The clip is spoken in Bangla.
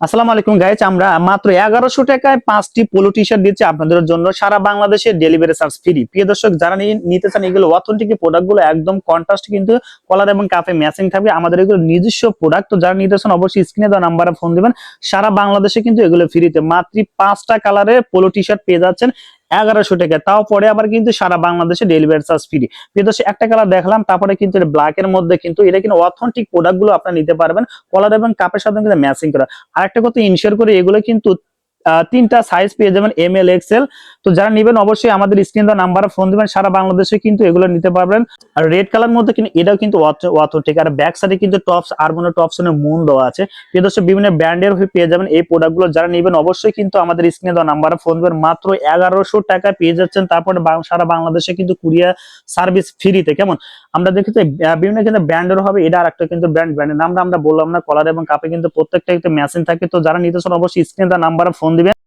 আসসালামু আলাইকুম গাইস, আমরা মাত্র 1100 টাকায় 5টি পোলো টি শার্ট দিচ্ছি আপনাদের জন্য সারা বাংলাদেশে ডেলিভারি চার্জ ফ্রি। প্রিয় দর্শক, যারা নিতে চান এগুলো অথেন্টিক প্রোডাক্ট গুলো একদম কন্ট্রাস্ট কিন্তু কলার এবং কাফে ম্যাচিং থাকবে। আমাদের এগুলো নিজস্ব প্রোডাক্ট। তো যারা নিতে চান অবশ্যই স্ক্রিনে দেওয়া নাম্বারে ফোন দিবেন। সারা বাংলাদেশে কিন্তু এগুলো ফ্রিতে মাত্র 5টা কালারে পোলো টি শার্ট পেয়ে যাচ্ছেন 1100 টাকা। তাও পরে আবার কিন্তু সারা বাংলাদেশে ডেলিভারি চার্জ ফ্রি। প্রিয় দর্শক, একটা কালার দেখলাম, তারপরে কিন্তু ব্ল্যাক এর মধ্যে কিন্তু এটা কিন্তু অথেন্টিক প্রোডাক্ট গুলো আপনারা নিতে পারবেন কলার এবং কাপের সাথে কিন্তু ম্যাচিং করা। আরেকটা কথা ইনশিওর করে, এগুলো কিন্তু 3টা সাইজ পেয়ে যাবেন, এম এল এক্সেল। তো যারা নেবেন অবশ্যই আমাদের স্ক্রিন দেওয়া নাম্বারে ফোন দিবেন। সারা বাংলাদেশে কিন্তু এগুলো নিতে পারবেন। আর রেড কালার মধ্যে কিন্তু এটাও কিন্তু অথেন্টিক। আর ব্যাক সাইডে কিন্তু টপস আরমোনো টপসনের মুন দেওয়া আছে। প্রিয় দর্শক, বিভিন্ন ব্র্যান্ডের পেয়ে যাবেন এই প্রোডাক্টগুলো। যারা নেবেন অবশ্যই কিন্তু আমাদের স্ক্রিনে দেওয়া নাম্বারে ফোন দিবেন। মাত্র 1100 টাকা পেয়ে যাচ্ছেন। তারপরে সারা বাংলাদেশে কিন্তু কুরিয়ার সার্ভিস ফ্রিতে। কেমন আমরা দেখেছি বিভিন্ন কিন্তু ব্র্যান্ডের হবে, এটা আর একটা কিন্তু ব্র্যান্ডের নামটা আমরা বললাম না। কলার এবং কাপে কিন্তু প্রত্যেকটা কিন্তু ম্যাচিং থাকে। তো যারা নিতে চান অবশ্যই স্ক্রিনে দেওয়া নাম্বারে ফোন দিবেন।